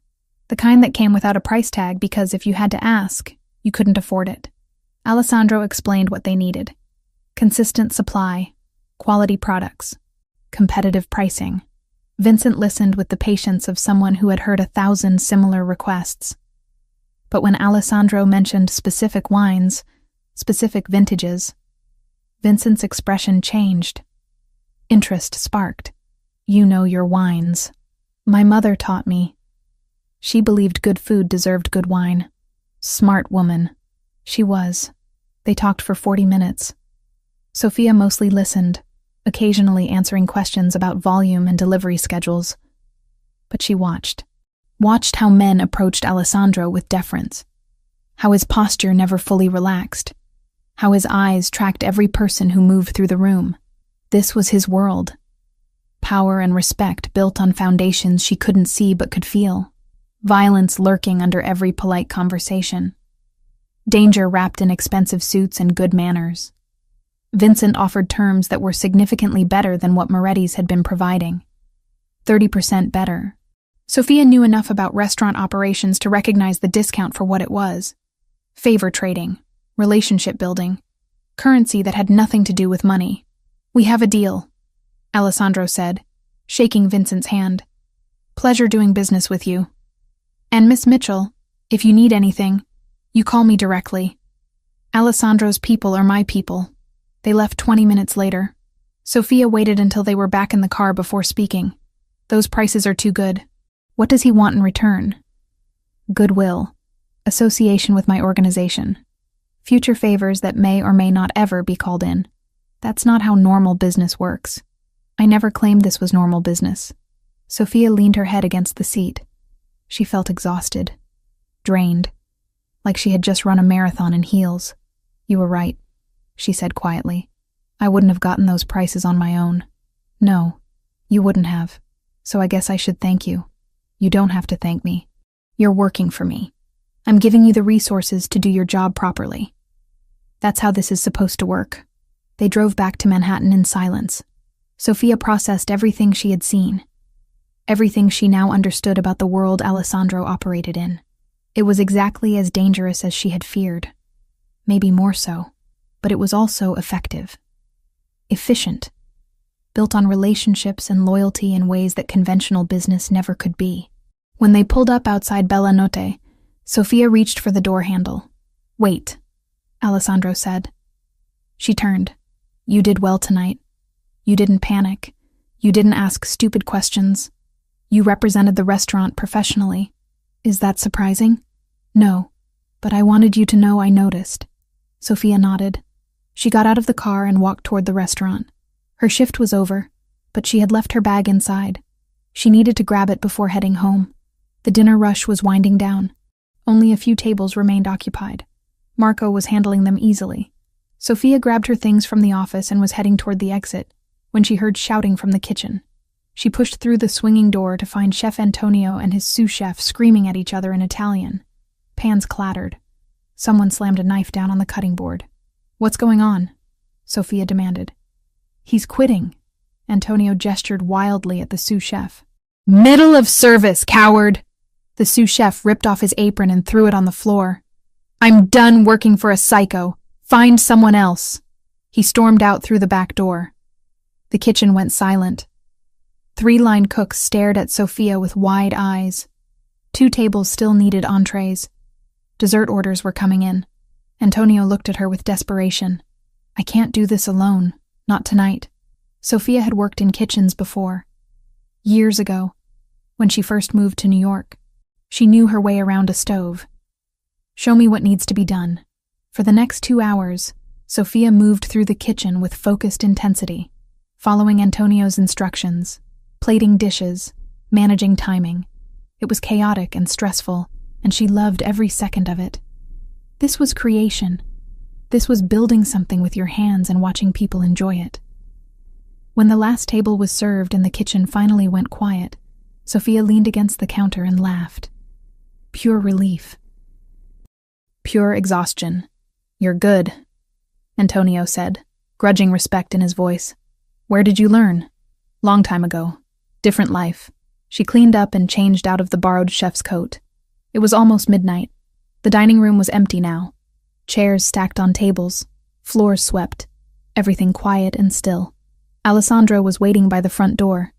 The kind that came without a price tag because if you had to ask, you couldn't afford it. Alessandro explained what they needed. Consistent supply, quality products, competitive pricing. Vincent listened with the patience of someone who had heard 1,000 similar requests. But when Alessandro mentioned specific wines, specific vintages, Vincent's expression changed. Interest sparked. You know your wines. My mother taught me. She believed good food deserved good wine. Smart woman. She was. They talked for 40 minutes. Sophia mostly listened, occasionally answering questions about volume and delivery schedules. But she watched how men approached Alessandro with deference, how his posture never fully relaxed, how his eyes tracked every person who moved through the room. This was his world. Power and respect built on foundations she couldn't see but could feel. Violence lurking under every polite conversation. Danger wrapped in expensive suits and good manners. Vincent offered terms that were significantly better than what Moretti's had been providing. 30% better. Sophia knew enough about restaurant operations to recognize the discount for what it was. Favor trading, relationship building, currency that had nothing to do with money. We have a deal, Alessandro said, shaking Vincent's hand. Pleasure doing business with you. And Miss Mitchell, if you need anything, you call me directly. Alessandro's people are my people. They left 20 minutes later. Sophia waited until they were back in the car before speaking. Those prices are too good. What does he want in return? Goodwill. Association with my organization. Future favors that may or may not ever be called in. That's not how normal business works. I never claimed this was normal business. Sophia leaned her head against the seat. She felt exhausted. Drained. Like she had just run a marathon in heels. You were right, she said quietly. I wouldn't have gotten those prices on my own. No, you wouldn't have. So I guess I should thank you. You don't have to thank me. You're working for me. I'm giving you the resources to do your job properly. That's how this is supposed to work. They drove back to Manhattan in silence. Sophia processed everything she had seen. Everything she now understood about the world Alessandro operated in. It was exactly as dangerous as she had feared. maybe more so, but it was also effective. Efficient. Built on relationships and loyalty in ways that conventional business never could be. When they pulled up outside Bellanotte, Sofia reached for the door handle. "Wait," Alessandro said. She turned. "You did well tonight. You didn't panic. You didn't ask stupid questions. You represented the restaurant professionally. Is that surprising?" "No, but I wanted you to know I noticed." Sofia nodded. She got out of the car and walked toward the restaurant. Her shift was over, but she had left her bag inside. She needed to grab it before heading home. The dinner rush was winding down. Only a few tables remained occupied. Marco was handling them easily. Sofia grabbed her things from the office and was heading toward the exit when she heard shouting from the kitchen. She pushed through the swinging door to find Chef Antonio and his sous chef screaming at each other in Italian. Pans clattered. Someone slammed a knife down on the cutting board. "What's going on?" Sofia demanded. "He's quitting." Antonio gestured wildly at the sous chef. "Middle of service, coward!" The sous chef ripped off his apron and threw it on the floor. "I'm done working for a psycho. Find someone else." He stormed out through the back door. The kitchen went silent. 3 line cooks stared at Sofia with wide eyes. 2 tables still needed entrees. Dessert orders were coming in. Antonio looked at her with desperation. "I can't do this alone. Not tonight." Sofia had worked in kitchens before. Years ago, when she first moved to New York. She knew her way around a stove. "Show me what needs to be done." For the next 2 hours, Sofia moved through the kitchen with focused intensity, following Antonio's instructions, plating dishes, managing timing. It was chaotic and stressful, and she loved every second of it. This was creation. This was building something with your hands and watching people enjoy it. When the last table was served and the kitchen finally went quiet, Sofia leaned against the counter and laughed. Pure relief. Pure exhaustion. "You're good," Antonio said, grudging respect in his voice. "Where did you learn?" "Long time ago. Different life." She cleaned up and changed out of the borrowed chef's coat. It was almost midnight. The dining room was empty now. Chairs stacked on tables, floors swept, everything quiet and still. Alessandro was waiting by the front door.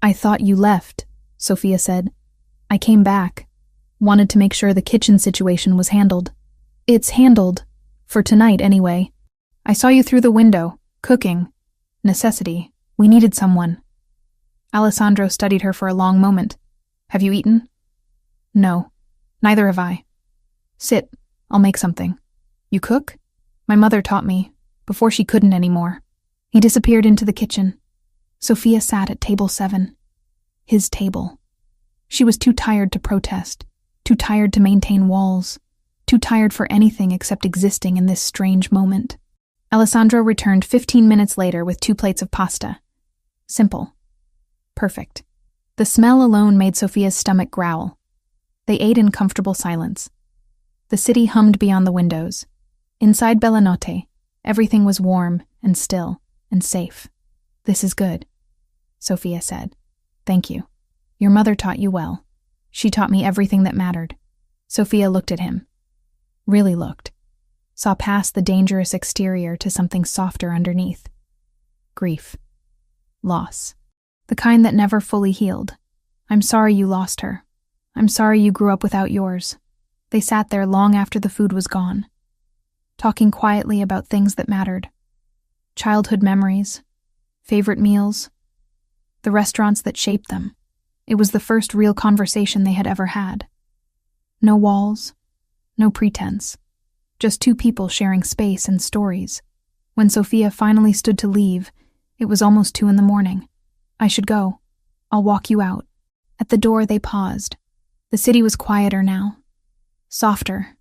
"I thought you left," Sofia said. "I came back. Wanted to make sure the kitchen situation was handled." "It's handled. For tonight, anyway. I saw you through the window, cooking. Necessity. We needed someone." Alessandro studied her for a long moment. "Have you eaten?" "No. Neither have I." "Sit. I'll make something." "You cook?" "My mother taught me, before she couldn't anymore." He disappeared into the kitchen. Sofia sat at table 7. His table. She was too tired to protest, too tired to maintain walls, too tired for anything except existing in this strange moment. Alessandro returned 15 minutes later with 2 plates of pasta. Simple. Perfect. The smell alone made Sofia's stomach growl. They ate in comfortable silence. The city hummed beyond the windows. Inside Bellanotte, everything was warm and still and safe. "This is good," Sofia said. "Thank you. Your mother taught you well. She taught me everything that mattered." Sofia looked at him. Really looked. Saw past the dangerous exterior to something softer underneath. Grief. Loss. The kind that never fully healed. "I'm sorry you lost her. I'm sorry you grew up without yours." They sat there long after the food was gone, talking quietly about things that mattered. Childhood memories, favorite meals, the restaurants that shaped them. It was the first real conversation they had ever had. No walls, no pretense, just 2 people sharing space and stories. When Sofia finally stood to leave, it was almost 2 a.m. "I should go. I'll walk you out." At the door they paused. The city was quieter now. Softer.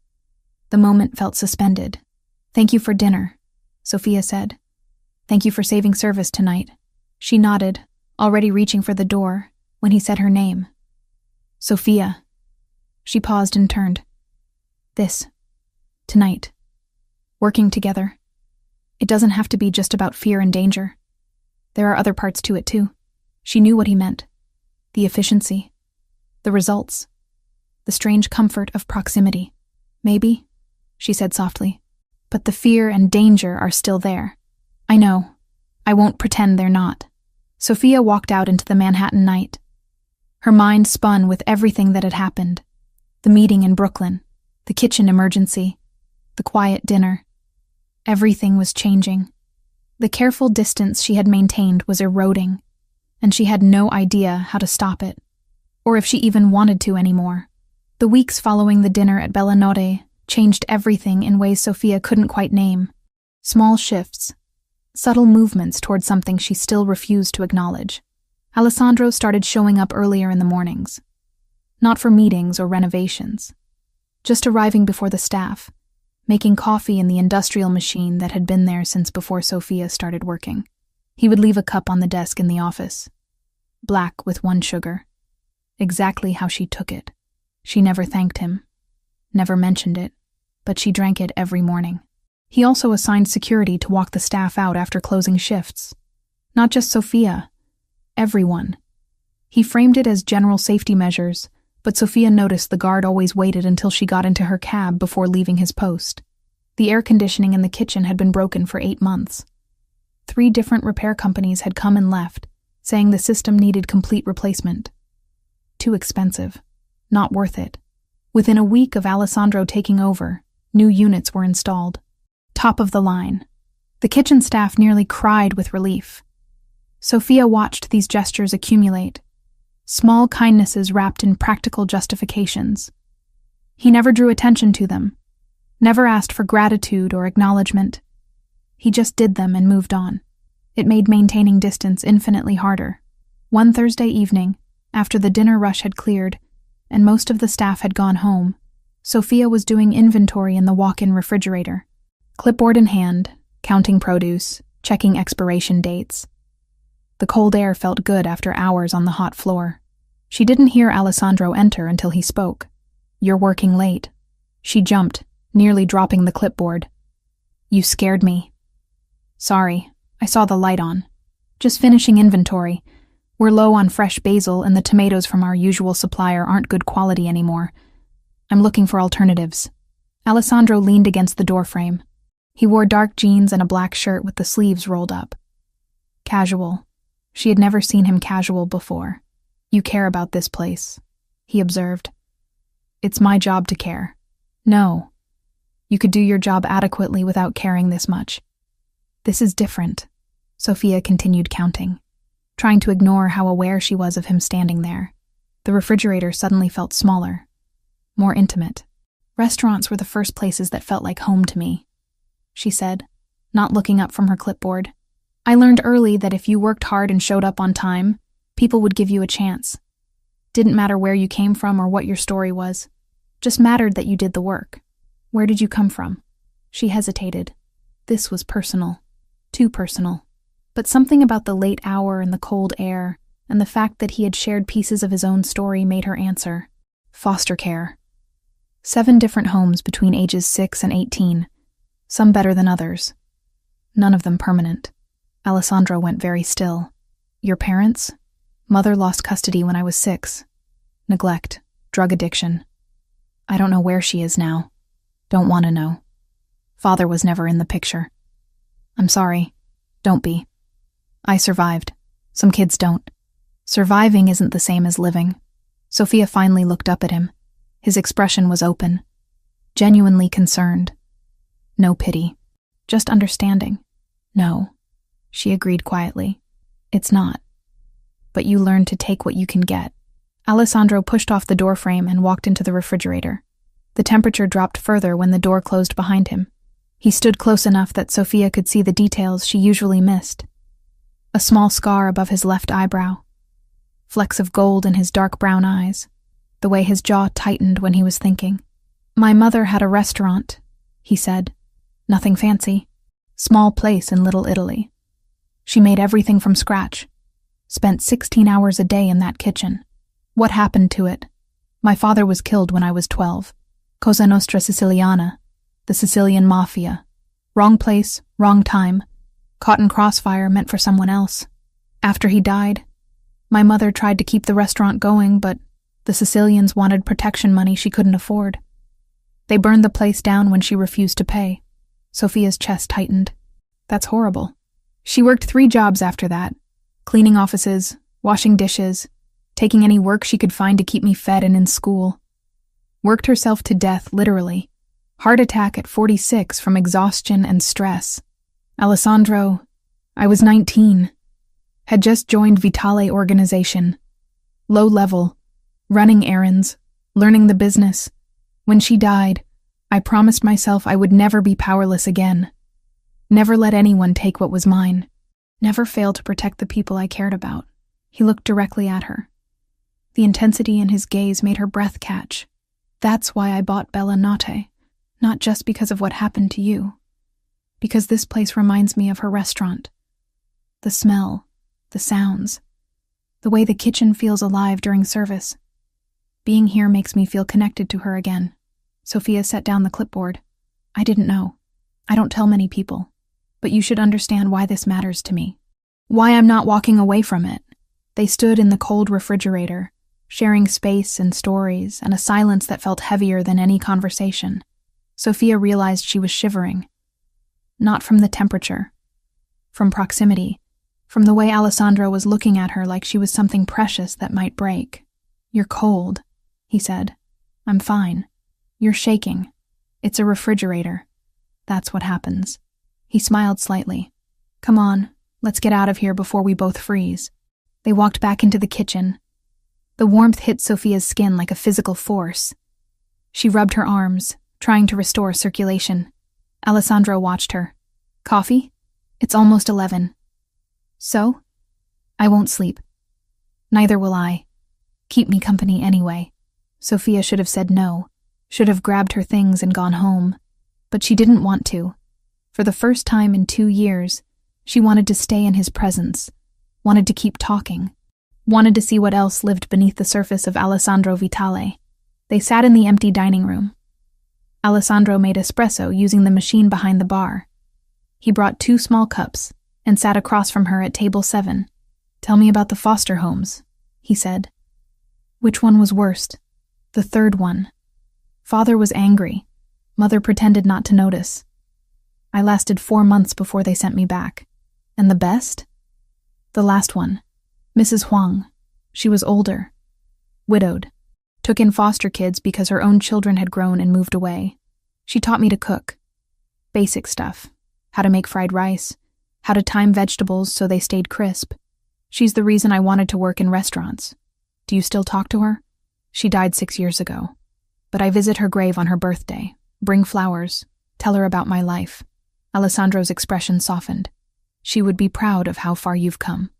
The moment felt suspended. "Thank you for dinner," Sofia said. "Thank you for saving service tonight." She nodded, already reaching for the door, when he said her name. "Sofia." She paused and turned. "This. Tonight. Working together. It doesn't have to be just about fear and danger. There are other parts to it too." She knew what he meant. The efficiency. The results. The strange comfort of proximity. "Maybe," she said softly. but the fear and danger are still there. I know. I won't pretend they're not. Sophia walked out into the Manhattan night. Her mind spun with everything that had happened. The meeting in Brooklyn, the kitchen emergency, the quiet dinner. Everything was changing. The careful distance she had maintained was eroding, and she had no idea how to stop it, or if she even wanted to anymore. The weeks following the dinner at Billionaire changed everything in ways Sophia couldn't quite name. Small shifts, subtle movements toward something she still refused to acknowledge. Alessandro started showing up earlier in the mornings. Not for meetings or renovations. Just arriving before the staff, making coffee in the industrial machine that had been there since before Sophia started working. He would leave a cup on the desk in the office. Black with 1 sugar. Exactly how she took it. She never thanked him. Never mentioned it. But she drank it every morning. He also assigned security to walk the staff out after closing shifts. Not just Sophia. Everyone. He framed it as general safety measures, but Sophia noticed the guard always waited until she got into her cab before leaving his post. The air conditioning in the kitchen had been broken for 8 months. 3 different repair companies had come and left, saying the system needed complete replacement. Too expensive. Not worth it. Within a week of Alessandro taking over, new units were installed. Top of the line. The kitchen staff nearly cried with relief. Sophia watched these gestures accumulate. Small kindnesses wrapped in practical justifications. He never drew attention to them, never asked for gratitude or acknowledgement. He just did them and moved on. It made maintaining distance infinitely harder. One Thursday evening, after the dinner rush had cleared and most of the staff had gone home, Sophia was doing inventory in the walk-in refrigerator. Clipboard in hand, counting produce, checking expiration dates. The cold air felt good after hours on the hot floor. She didn't hear Alessandro enter until he spoke. "You're working late." She jumped, nearly dropping the clipboard. "You scared me." "Sorry, I saw the light on. Just finishing inventory. We're low on fresh basil and the tomatoes from our usual supplier aren't good quality anymore. I'm looking for alternatives." Alessandro leaned against the doorframe. He wore dark jeans and a black shirt with the sleeves rolled up. Casual. She had never seen him casual before. "You care about this place," he observed. "It's my job to care." "No. You could do your job adequately without caring this much." "This is different," Sophia continued counting, trying to ignore how aware she was of him standing there. The refrigerator suddenly felt smaller, more intimate. "Restaurants were the first places that felt like home to me," she said, not looking up from her clipboard. "I learned early that if you worked hard and showed up on time, people would give you a chance. Didn't matter where you came from or what your story was. Just mattered that you did the work." "Where did you come from?" She hesitated. This was personal. Too personal. But something about the late hour and the cold air, and the fact that he had shared pieces of his own story made her answer. "Foster care. 7 different homes between ages 6 and 18. Some better than others. None of them permanent." Alessandro went very still. "Your parents?" "Mother lost custody when I was 6. Neglect. Drug addiction. I don't know where she is now. Don't want to know. Father was never in the picture." "I'm sorry. Don't be. I survived. Some kids don't." "Surviving isn't the same as living." Sophia finally looked up at him. His expression was open. Genuinely concerned. No pity. Just understanding. "No," she agreed quietly. "It's not. But you learn to take what you can get." Alessandro pushed off the doorframe and walked into the refrigerator. The temperature dropped further when the door closed behind him. He stood close enough that Sophia could see the details she usually missed. A small scar above his left eyebrow. Flecks of gold in his dark brown eyes. The way his jaw tightened when he was thinking. "My mother had a restaurant," he said. "Nothing fancy. Small place in Little Italy. She made everything from scratch. Spent 16 hours a day in that kitchen. What happened to it? My father was killed when I was 12. Cosa Nostra Siciliana. The Sicilian Mafia. Wrong place, wrong time. Caught in crossfire meant for someone else. After he died, my mother tried to keep the restaurant going, but the Sicilians wanted protection money she couldn't afford. They burned the place down when she refused to pay. Sophia's chest tightened. That's horrible. She worked 3 jobs after that. Cleaning offices, washing dishes, taking any work she could find to keep me fed and in school. Worked herself to death, literally. Heart attack at 46 from exhaustion and stress. Alessandro, I was 19. Had just joined Vitale organization. Low level, running errands, learning the business. When she died, I promised myself I would never be powerless again. Never let anyone take what was mine. Never fail to protect the people I cared about. He looked directly at her. The intensity in his gaze made her breath catch. That's why I bought Billionaire, not just because of what happened to you. Because this place reminds me of her restaurant. The smell, the sounds, the way the kitchen feels alive during service. Being here makes me feel connected to her again. Sophia set down the clipboard. I didn't know. I don't tell many people. But you should understand why this matters to me. Why I'm not walking away from it. They stood in the cold refrigerator, sharing space and stories and a silence that felt heavier than any conversation. Sophia realized she was shivering. Not from the temperature. From proximity. From the way Alessandro was looking at her like she was something precious that might break. You're cold, he said. I'm fine. You're shaking. It's a refrigerator. That's what happens. He smiled slightly. Come on, let's get out of here before we both freeze. They walked back into the kitchen. The warmth hit Sophia's skin like a physical force. She rubbed her arms, trying to restore circulation. Alessandro watched her. Coffee? It's almost 11. So? I won't sleep. Neither will I. Keep me company anyway. Sophia should have said no, should have grabbed her things and gone home. But she didn't want to. For the first time in 2 years, she wanted to stay in his presence, wanted to keep talking, wanted to see what else lived beneath the surface of Alessandro Vitale. They sat in the empty dining room. Alessandro made espresso using the machine behind the bar. He brought 2 small cups and sat across from her at table 7. Tell me about the foster homes, he said. Which one was worst? The third one. Father was angry. Mother pretended not to notice. I lasted 4 months before they sent me back. And the best? The last one. Mrs. Huang. She was older. Widowed. Took in foster kids because her own children had grown and moved away. She taught me to cook. Basic stuff. How to make fried rice. How to time vegetables so they stayed crisp. She's the reason I wanted to work in restaurants. Do you still talk to her? She died 6 years ago. But I visit her grave on her birthday. Bring flowers. Tell her about my life. Alessandro's expression softened. She would be proud of how far you've come.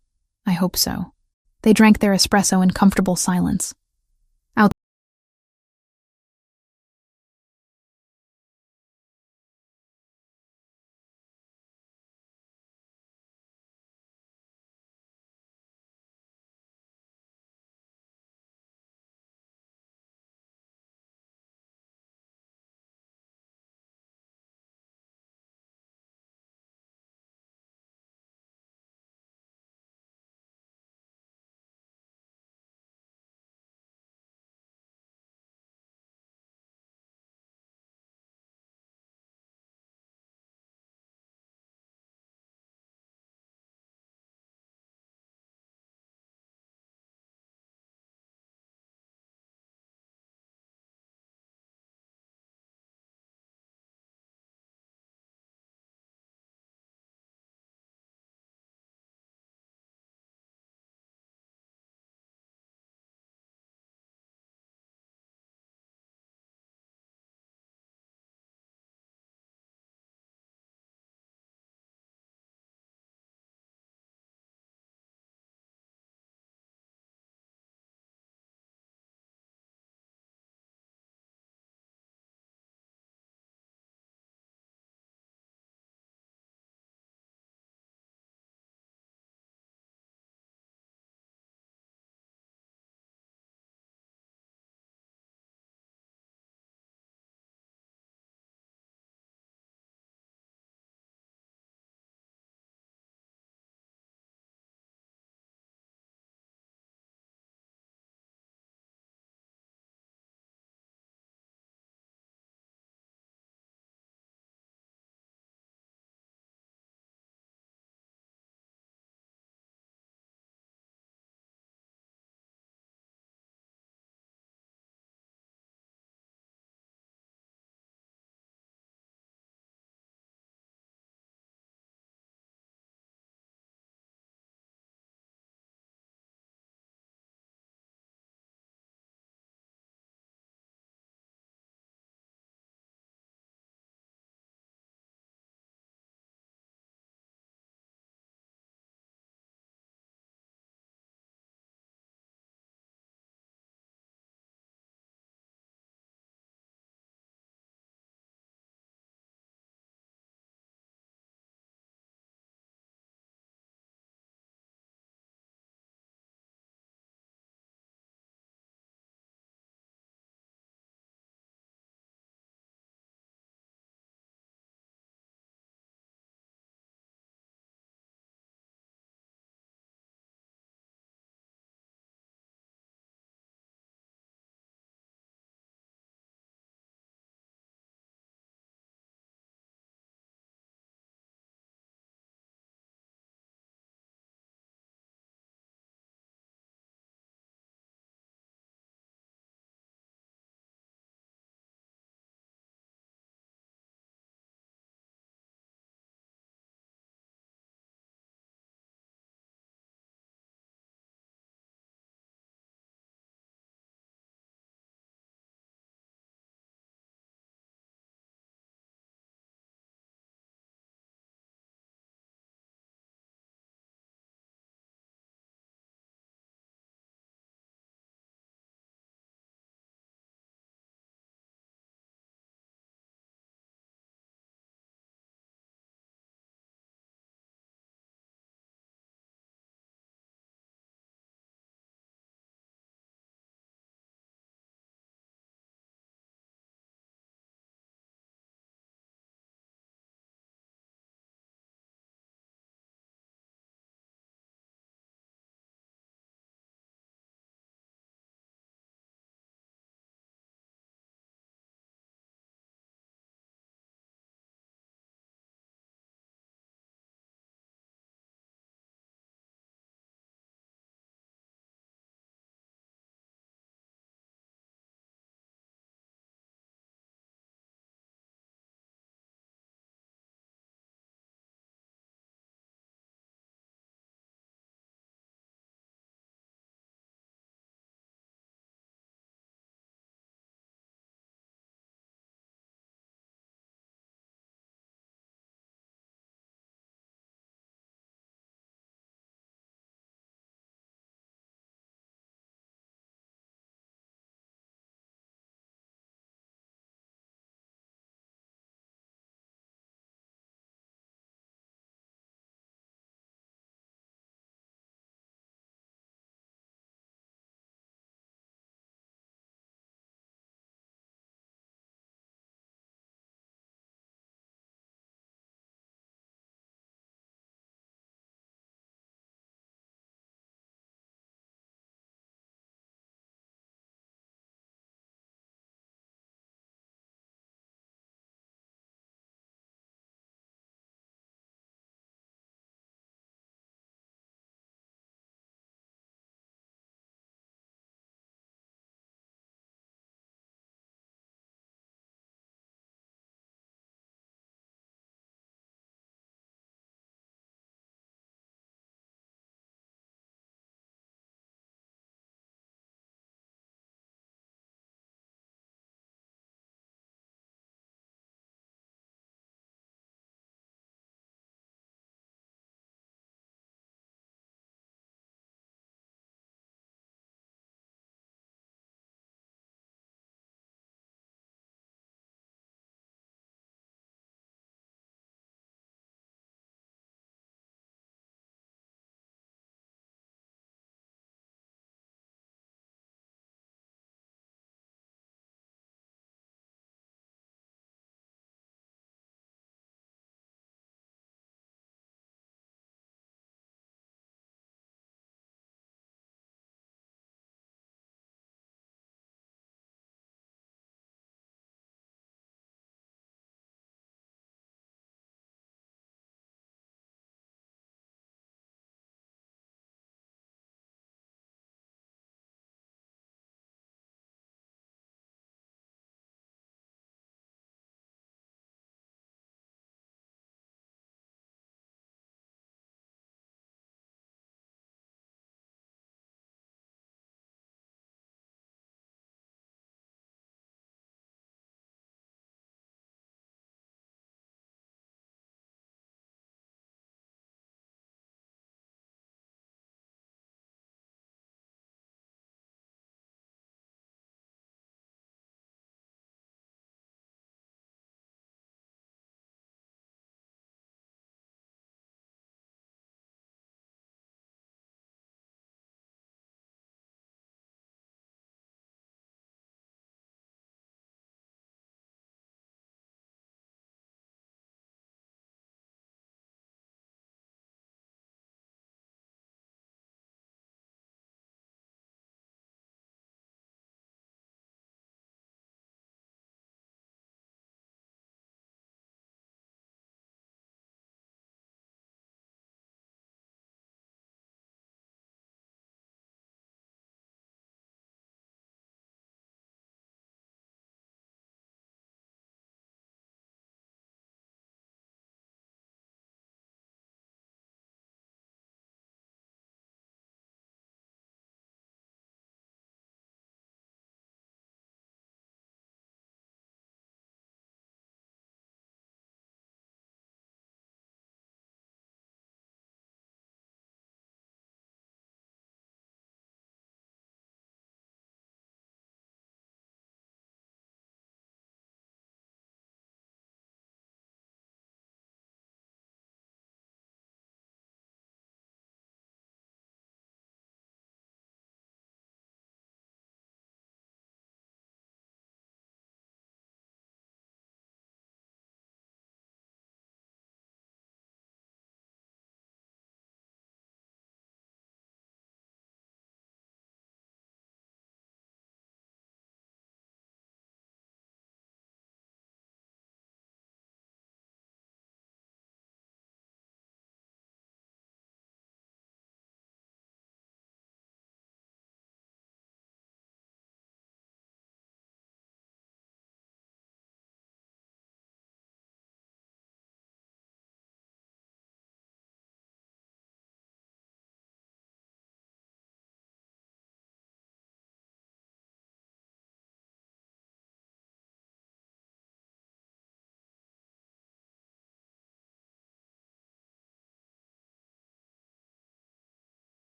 I hope so. They drank their espresso in comfortable silence.